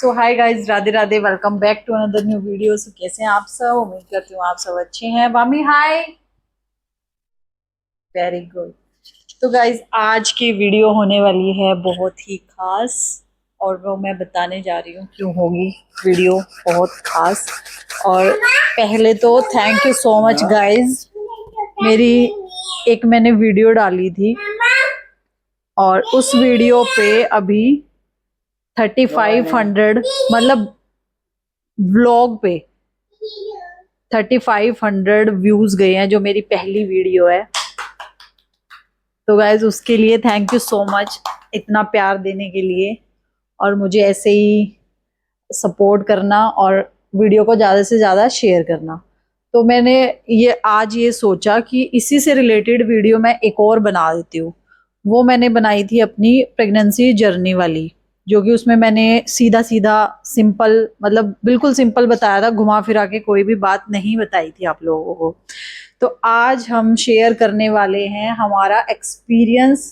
So hi guys, Radhe Radhe. Welcome back to another new video. So कैसे हैं आप सब? उम्मीद करती हूँ आप सब अच्छे हैं। वामी हाय। Very good. तो गाइज आज की वीडियो होने वाली है बहुत ही खास, और वो मैं बताने जा रही हूँ क्यों होगी वीडियो बहुत खास। और पहले तो thank you so much guys. मेरी एक मैंने वीडियो डाली थी और उस वीडियो पे अभी 3500 मतलब व्लॉग पे 3500 व्यूज गए हैं, जो मेरी पहली वीडियो है। तो गाइज उसके लिए थैंक यू सो मच, इतना प्यार देने के लिए और मुझे ऐसे ही सपोर्ट करना और वीडियो को ज़्यादा से ज़्यादा शेयर करना। तो मैंने ये सोचा कि इसी से रिलेटेड वीडियो मैं एक और बना देती हूँ। वो मैंने बनाई थी अपनी प्रेगनेंसी जर्नी वाली, जो कि उसमें मैंने सीधा सीधा सिंपल, मतलब बिल्कुल सिंपल बताया था, घुमा फिरा के कोई भी बात नहीं बताई थी आप लोगों को। तो आज हम शेयर करने वाले हैं हमारा एक्सपीरियंस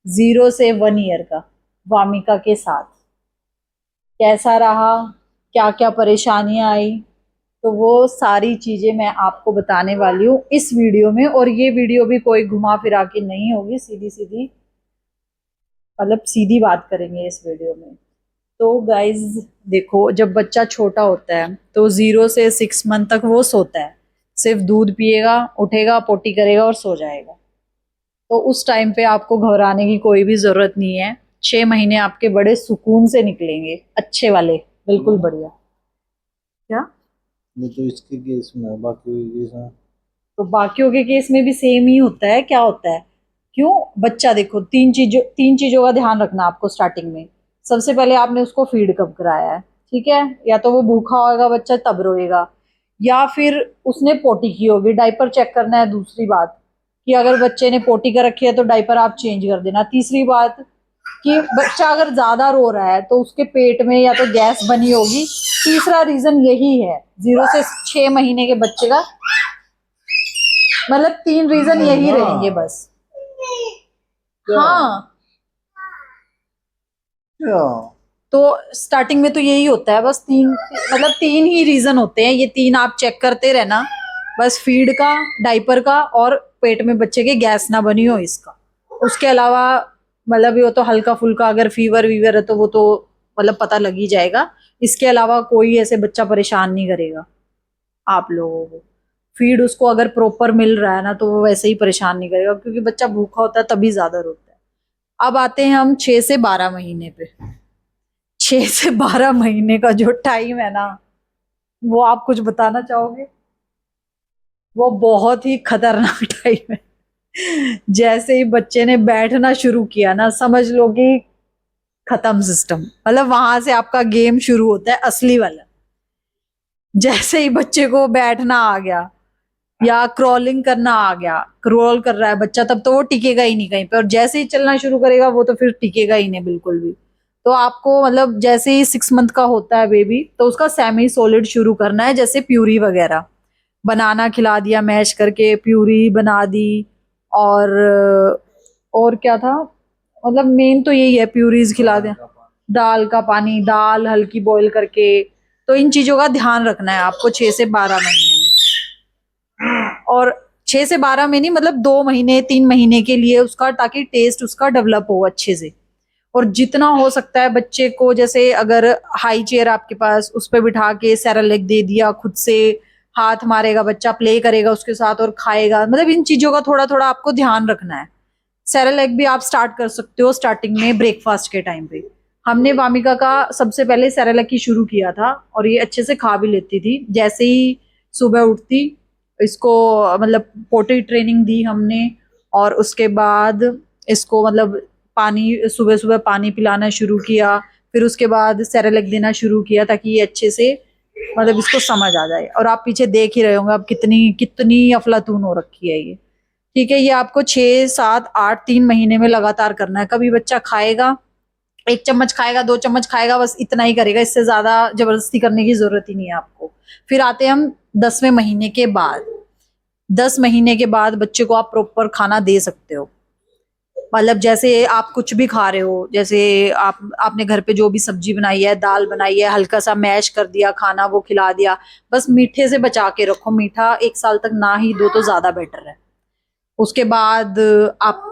0 से 1 ईयर का वामिका के साथ। कैसा रहा, क्या क्या परेशानियां आई, तो वो सारी चीजें मैं आपको बताने वाली हूँ इस वीडियो में। और ये वीडियो भी कोई घुमा फिरा के नहीं होगी, सीधी सीधी, मतलब सीधी बात करेंगे इस वीडियो में। तो गाइज देखो, जब बच्चा छोटा होता है तो 0 से 6 मंथ तक वो सोता है, सिर्फ दूध पिएगा, उठेगा, पोटी करेगा और सो जाएगा। तो उस टाइम पे आपको घबराने की कोई भी जरूरत नहीं है। 6 महीने आपके बड़े सुकून से निकलेंगे, अच्छे वाले, बिल्कुल बढ़िया। क्या? नहीं तो इसके केस में बाकी केस में। तो बाकियों के केस में भी सेम ही होता है। क्या होता है? क्यों? बच्चा देखो, तीन चीजों का ध्यान रखना आपको स्टार्टिंग में। सबसे पहले आपने उसको फीड कब कराया है, ठीक है? या तो वो भूखा होगा बच्चा तब रोएगा, या फिर उसने पोटी की होगी, डायपर चेक करना है। दूसरी बात कि अगर बच्चे ने पोटी कर रखी है तो डायपर आप चेंज कर देना। तीसरी बात कि बच्चा अगर ज्यादा रो रहा है तो उसके पेट में या तो गैस बनी होगी। तीसरा रीजन यही है 0 से 6 महीने के बच्चे का, मतलब 3 रीजन यही रहेंगे बस। हाँ, क्या? तो स्टार्टिंग में तो यही होता है, बस तीन ही रीजन होते हैं। ये तीन आप चेक करते रहना, बस फीड का, डाइपर का और पेट में बच्चे के गैस ना बनी हो इसका। उसके अलावा मतलब ये तो हल्का फुल्का अगर फीवर वीवर है तो वो तो मतलब पता लग ही जाएगा। इसके अलावा कोई ऐसे बच्चा परेशान नहीं करेगा आप लोगों को। फीड उसको अगर प्रॉपर मिल रहा है ना तो वो वैसे ही परेशान नहीं करेगा, क्योंकि बच्चा भूखा होता है तभी ज्यादा रोता है। अब आते हैं हम 6 से 12 महीने पे। 6 से 12 महीने का जो टाइम है ना, वो आप कुछ बताना चाहोगे? वो बहुत ही खतरनाक टाइम है। जैसे ही बच्चे ने बैठना शुरू किया ना, समझ लो कि खत्म सिस्टम, मतलब वहां से आपका गेम शुरू होता है असली वाला। जैसे ही बच्चे को बैठना आ गया या क्रॉलिंग करना आ गया, क्रॉल कर रहा है बच्चा, तब तो वो टिकेगा ही नहीं कहीं पे। और जैसे ही चलना शुरू करेगा वो तो फिर टिकेगा ही नहीं बिल्कुल भी। तो आपको मतलब जैसे ही 6 मंथ का होता है बेबी, तो उसका सेमी सॉलिड शुरू करना है, जैसे प्यूरी वगैरह। बनाना खिला दिया, मैश करके प्यूरी बना दी। और क्या था, मतलब मेन तो यही है, प्यूरीज खिला दें। दाल का पानी, दाल हल्की बॉईल करके। तो इन चीजों का ध्यान रखना है आपको 6 से 12 महीने में। और 6 से 12 में नहीं, मतलब 2 महीने 3 महीने के लिए उसका, ताकि टेस्ट उसका डेवलप हो अच्छे से। और जितना हो सकता है बच्चे को, जैसे अगर हाई चेयर आपके पास, उस पर बिठा के सेरेलैक दे दिया, खुद से हाथ मारेगा बच्चा, प्ले करेगा उसके साथ और खाएगा। मतलब इन चीजों का थोड़ा थोड़ा आपको ध्यान रखना है। सेरेलैक भी आप स्टार्ट कर सकते हो स्टार्टिंग में ब्रेकफास्ट के टाइम पे। हमने वामिका का सबसे पहले सेरेलैक ही शुरू किया था, और ये अच्छे से खा भी लेती थी जैसे ही सुबह उठती। इसको मतलब पोटी ट्रेनिंग दी हमने, और उसके बाद इसको मतलब पानी, सुबह सुबह पानी पिलाना शुरू किया। फिर उसके बाद सेरेलैक देना शुरू किया, ताकि ये अच्छे से मतलब इसको समझ आ जाए। और आप पीछे देख ही रहे होंगे अब कितनी कितनी अफलातून हो रखी है ये। ठीक है, ये आपको 6 7 8 3 महीने में लगातार करना है। कभी बच्चा खाएगा, 1 चम्मच खाएगा, 2 चम्मच खाएगा, बस इतना ही करेगा, इससे ज्यादा जबरदस्ती करने की जरूरत ही नहीं है आपको। फिर आते हैं हम 10वें महीने के बाद। 10 महीने के बाद बच्चे को आप प्रॉपर खाना दे सकते हो। मतलब जैसे आप कुछ भी खा रहे हो, जैसे आपने घर पे जो भी सब्जी बनाई है, दाल बनाई है, हल्का सा मैश कर दिया खाना, वो खिला दिया। बस मीठे से बचा के रखो, मीठा 1 साल तक ना ही दो तो ज्यादा बेटर है। उसके बाद आप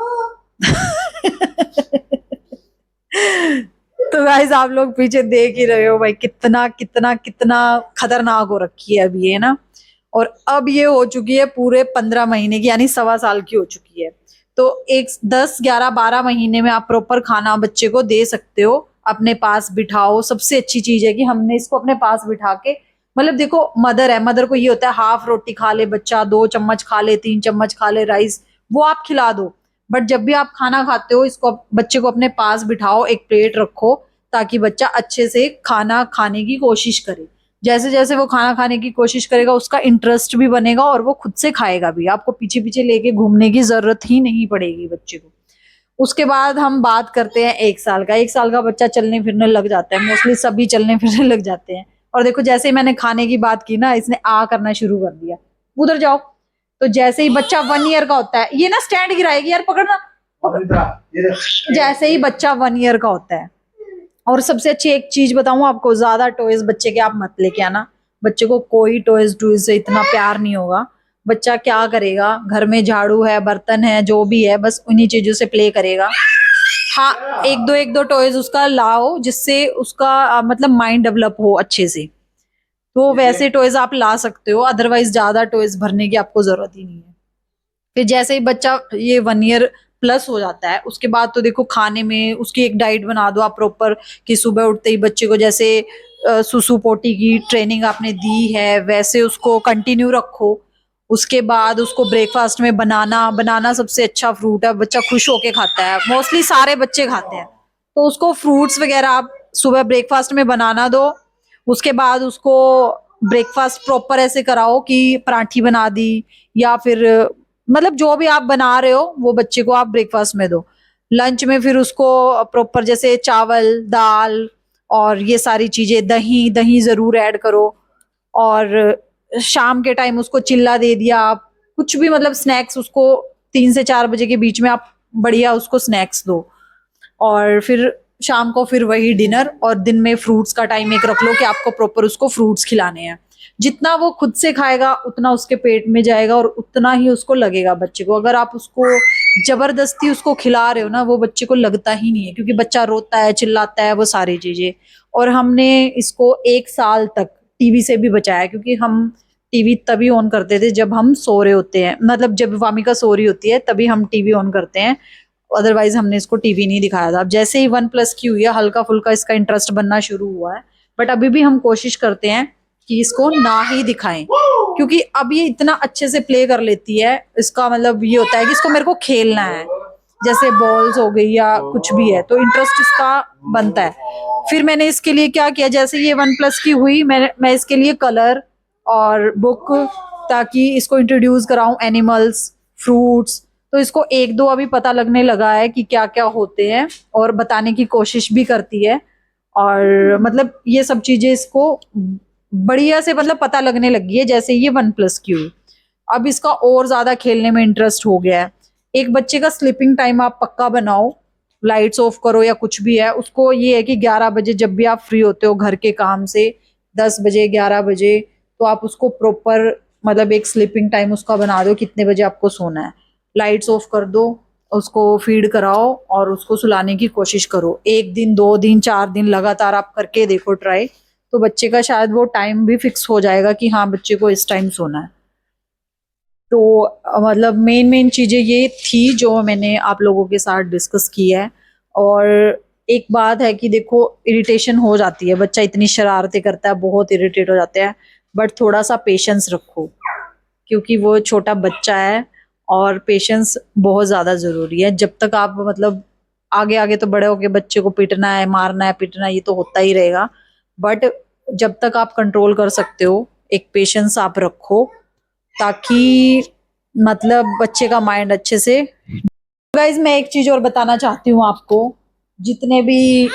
तो गाइस आप लोग पीछे देख ही रहे हो भाई, कितना कितना कितना खतरनाक हो रखी है अभी ये ना। और अब ये हो चुकी है पूरे 15 महीने की, यानी 1.25 साल की हो चुकी है। तो एक 10, 11, 12 महीने में आप प्रॉपर खाना बच्चे को दे सकते हो, अपने पास बिठाओ। सबसे अच्छी चीज है कि हमने इसको अपने पास बिठा के, मतलब देखो मदर है, मदर को ये होता है हाफ रोटी खा ले बच्चा, 2 चम्मच खा ले, 3 चम्मच खा ले राइस, वो आप खिला दो। बट जब भी आप खाना खाते हो, इसको बच्चे को अपने पास बिठाओ, एक प्लेट रखो, ताकि बच्चा अच्छे से खाना खाने की कोशिश करे। जैसे जैसे वो खाना खाने की कोशिश करेगा, उसका इंटरेस्ट भी बनेगा और वो खुद से खाएगा भी। आपको पीछे पीछे लेके घूमने की जरूरत ही नहीं पड़ेगी बच्चे को। उसके बाद हम बात करते हैं 1 साल का। 1 साल का बच्चा चलने फिरने लग जाता है, मोस्टली सभी चलने फिरने लग जाते हैं। और देखो जैसे ही मैंने खाने की बात की ना, इसने आ करना शुरू कर दिया, उधर जाओ। तो जैसे ही बच्चा 1 ईयर का होता है, ये ना स्टैंड गिराएगी यार, पकड़ना। जैसे ही बच्चा 1 ईयर का होता है, और सबसे अच्छी एक चीज बताऊं आपको, ज्यादा टॉयज बच्चे के आप मत लेके आना। बच्चे को कोई टॉयज टूज से इतना प्यार नहीं होगा। बच्चा क्या करेगा, घर में झाड़ू है, बर्तन है, जो भी है, बस उन्हीं चीजों से प्ले करेगा। हाँ, एक दो टॉयज उसका लाओ, जिससे उसका मतलब माइंड डेवलप हो अच्छे से। तो वैसे टॉयज आप ला सकते हो, अदरवाइज ज्यादा टॉयज भरने की आपको जरूरत ही नहीं है। फिर जैसे ही बच्चा ये 1 ईयर प्लस हो जाता है, उसके बाद तो देखो खाने में उसकी एक डाइट बना दो आप प्रॉपर, कि सुबह उठते ही बच्चे को जैसे सुसु पोटी की ट्रेनिंग आपने दी है, वैसे उसको कंटिन्यू रखो। उसके बाद उसको ब्रेकफास्ट में बनाना, बनाना सबसे अच्छा फ्रूट है, बच्चा खुश होके खाता है, मोस्टली सारे बच्चे खाते हैं। तो उसको फ्रूट्स वगैरह आप सुबह ब्रेकफास्ट में बनाना दो। उसके बाद उसको ब्रेकफास्ट प्रॉपर ऐसे कराओ कि पराठी बना दी, या फिर मतलब जो भी आप बना रहे हो वो बच्चे को आप ब्रेकफास्ट में दो। लंच में फिर उसको प्रॉपर जैसे चावल, दाल और ये सारी चीजें, दही दही जरूर ऐड करो। और शाम के टाइम उसको चिल्ला दे दिया आप, कुछ भी मतलब स्नैक्स उसको 3 से 4 बजे के बीच में आप बढ़िया उसको स्नैक्स दो। और फिर शाम को फिर वही डिनर, और दिन में फ्रूट्स का टाइम एक रख लो कि आपको प्रॉपर उसको फ्रूट्स खिलाने हैं। जितना वो खुद से खाएगा उतना उसके पेट में जाएगा और उतना ही उसको लगेगा बच्चे को। अगर आप उसको जबरदस्ती उसको खिला रहे हो ना, वो बच्चे को लगता ही नहीं है, क्योंकि बच्चा रोता है, चिल्लाता है, वो सारी चीजें। और हमने इसको 1 साल तक टीवी से भी बचाया, क्योंकि हम टीवी तभी ऑन करते थे जब हम सो रहे होते हैं, मतलब जब वामिका सो रही होती है तभी हम टीवी ऑन करते हैं। अदरवाइज हमने इसको टीवी नहीं दिखाया था। अब जैसे ही 1+ की हुई है, हल्का फुल्का इसका इंटरेस्ट बनना शुरू हुआ है। बट अभी भी हम कोशिश करते हैं कि इसको ना ही दिखाएं, क्योंकि अब ये इतना अच्छे से प्ले कर लेती है। इसका मतलब ये होता है कि इसको मेरे को खेलना है, जैसे बॉल्स हो गई या कुछ भी है, तो इंटरेस्ट इसका बनता है। फिर मैंने इसके लिए क्या किया, जैसे ये 1+ की हुई, मैं इसके लिए कलर और बुक, ताकि इसको इंट्रोड्यूस कराऊं एनिमल्स, फ्रूट्स। तो इसको 1-2 अभी पता लगने लगा है कि क्या क्या होते हैं, और बताने की कोशिश भी करती है। और मतलब ये सब चीजें इसको बढ़िया से मतलब पता लगने लगी है जैसे ये 1+ की हुई। अब इसका और ज्यादा खेलने में इंटरेस्ट हो गया है। एक बच्चे का स्लीपिंग टाइम आप पक्का बनाओ, लाइट्स ऑफ करो या कुछ भी है, उसको ये है कि 11 बजे जब भी आप फ्री होते हो घर के काम से, 10 बजे 11 बजे, तो आप उसको प्रॉपर मतलब एक स्लीपिंग टाइम उसका बना दो, कितने बजे आपको सोना है। लाइट्स ऑफ कर दो, उसको फीड कराओ और उसको सुलाने की कोशिश करो। 1 दिन 2 दिन 4 दिन लगातार आप करके देखो ट्राई, तो बच्चे का शायद वो टाइम भी फिक्स हो जाएगा कि हाँ बच्चे को इस टाइम सोना है। तो मतलब मेन चीजें ये थी जो मैंने आप लोगों के साथ डिस्कस की है। और एक बात है कि देखो इरिटेशन हो जाती है, बच्चा इतनी शरारतें करता है, बहुत इरिटेट हो जाते हैं। बट थोड़ा सा पेशेंस रखो, क्योंकि वो छोटा बच्चा है और पेशेंस बहुत ज्यादा जरूरी है। जब तक आप मतलब आगे आगे तो बड़े होके बच्चे को पीटना है, मारना है, पीटना है, ये तो होता ही रहेगा। बट जब तक आप कंट्रोल कर सकते हो, एक पेशेंस आप रखो, ताकि मतलब बच्चे का माइंड अच्छे से। गाइज मैं एक चीज और बताना चाहती हूँ आपको, जितने भी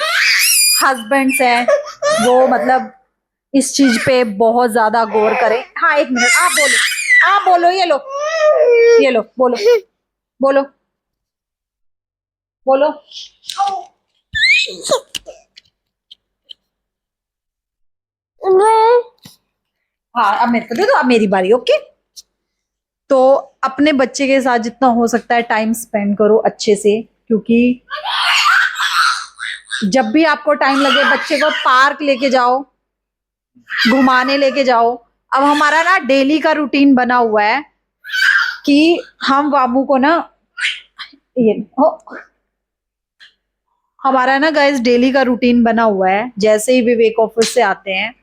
हस्बैंड्स हैं वो मतलब इस चीज पे बहुत ज्यादा गौर करें। हाँ, 1 मिनट, आप बोलो, आप बोलो, ये लो, ये लो, बोलो, बोलो। बोलो। हाँ अब मेरे को दे दो, अब मेरी बारी। ओके, तो अपने बच्चे के साथ जितना हो सकता है टाइम स्पेंड करो अच्छे से, क्योंकि जब भी आपको टाइम लगे बच्चे को पार्क लेके जाओ, घुमाने लेके जाओ। अब हमारा ना डेली का रूटीन बना हुआ है कि हम वामू को ना ये हमारा ना गाइस डेली का रूटीन बना हुआ है। जैसे ही विवेक ऑफिस से आते हैं,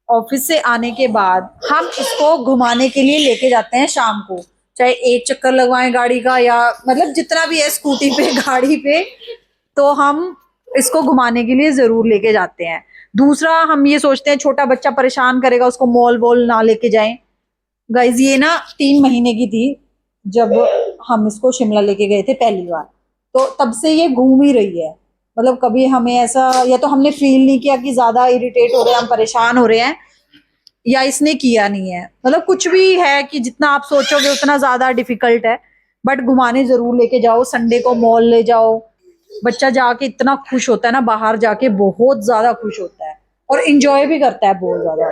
ऑफिस से आने के बाद हम इसको घुमाने के लिए लेके जाते हैं शाम को, चाहे एक चक्कर लगवाएं गाड़ी का या मतलब जितना भी है स्कूटी पे गाड़ी पे, तो हम इसको घुमाने के लिए जरूर लेके जाते हैं। दूसरा हम ये सोचते हैं छोटा बच्चा परेशान करेगा, उसको मॉल वॉल ना लेके जाएं। गाइज ये ना 3 महीने की थी जब हम इसको शिमला लेके गए थे पहली बार, तो तब से ये घूम ही रही है। मतलब कभी हमें ऐसा या तो हमने फील नहीं किया कि ज्यादा इरिटेट हो रहे हैं, हम परेशान हो रहे हैं, या इसने किया नहीं है। मतलब कुछ भी है कि जितना आप सोचोगे उतना ज्यादा डिफिकल्ट है, बट घुमाने जरूर लेके जाओ। संडे को मॉल ले जाओ, बच्चा जाके इतना खुश होता है ना, बाहर जाके बहुत ज्यादा खुश होता है और इंजॉय भी करता है बहुत ज्यादा।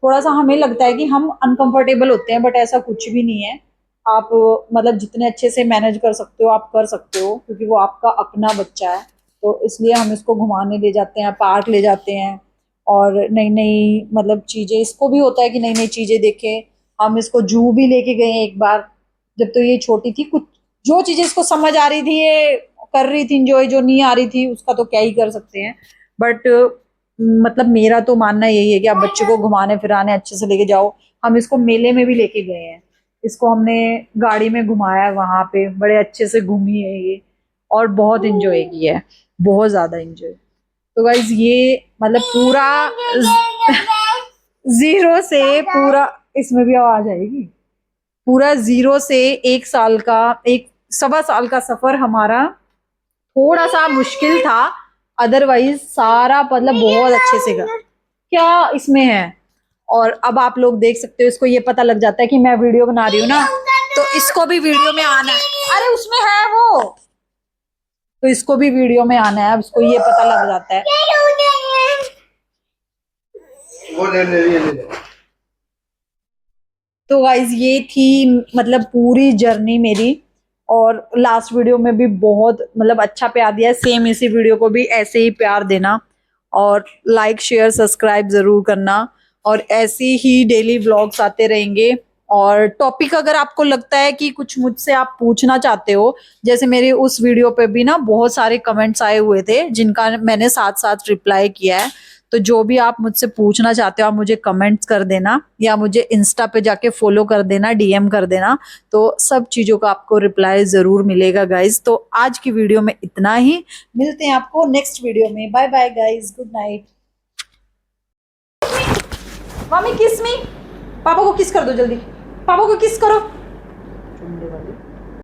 थोड़ा सा हमें लगता है कि हम अनकंफर्टेबल होते हैं, बट ऐसा कुछ भी नहीं है। आप मतलब जितने अच्छे से मैनेज कर सकते हो आप कर सकते हो, क्योंकि वो आपका अपना बच्चा है। तो इसलिए हम इसको घुमाने ले जाते हैं, पार्क ले जाते हैं, और नई नई मतलब चीजें, इसको भी होता है कि नई नई चीजें देखें। हम इसको जू भी लेके गए हैं एक बार, जब तो ये छोटी थी। कुछ जो चीजें इसको समझ आ रही थी ये कर रही थी इंजॉय, जो नहीं आ रही थी उसका तो क्या ही कर सकते हैं। बट मतलब मेरा तो मानना यही है कि आप बच्चे को घुमाने फिराने अच्छे से लेके जाओ। हम इसको मेले में भी लेके गए हैं, इसको हमने गाड़ी में घुमाया है, वहां पे बड़े अच्छे से घूमी है ये, और बहुत इंजॉय किया है, बहुत ज्यादा इंजॉय। तो गाइज ये मतलब पूरा जीरो से पूरा, इसमें भी आवाज आएगी, पूरा 0 से 1 साल का, 1 सवा साल का सफर हमारा थोड़ा सा मुश्किल था, अदरवाइज सारा मतलब बहुत अच्छे से कर। क्या इसमें है। और अब आप लोग देख सकते हो, इसको ये पता लग जाता है कि मैं वीडियो बना रही हूँ ना, तो इसको भी वीडियो में आना है। अरे उसमें है वो, तो इसको भी वीडियो में आना है, अब इसको ये पता लग जाता है। वो ले। तो गाइज ये थी मतलब पूरी जर्नी मेरी, और लास्ट वीडियो में भी बहुत मतलब अच्छा प्यार दिया है। सेम इसी वीडियो को भी ऐसे ही प्यार देना, और लाइक शेयर सब्सक्राइब जरूर करना, और ऐसे ही डेली व्लॉग्स आते रहेंगे। और टॉपिक अगर आपको लगता है कि कुछ मुझसे आप पूछना चाहते हो, जैसे मेरे उस वीडियो पे भी ना बहुत सारे कमेंट्स आए हुए थे जिनका मैंने साथ साथ रिप्लाई किया है, तो जो भी आप मुझसे पूछना चाहते हो आप मुझे कमेंट्स कर देना, या मुझे इंस्टा पे जाके फॉलो कर देना, डीएम कर देना, तो सब चीजों का आपको रिप्लाई जरूर मिलेगा गाइज। तो आज की वीडियो में इतना ही, मिलते हैं आपको नेक्स्ट वीडियो में। Bye bye guys, good night. Mummy kiss me, पापा को किस कर दो जल्दी, पापा को किस करो।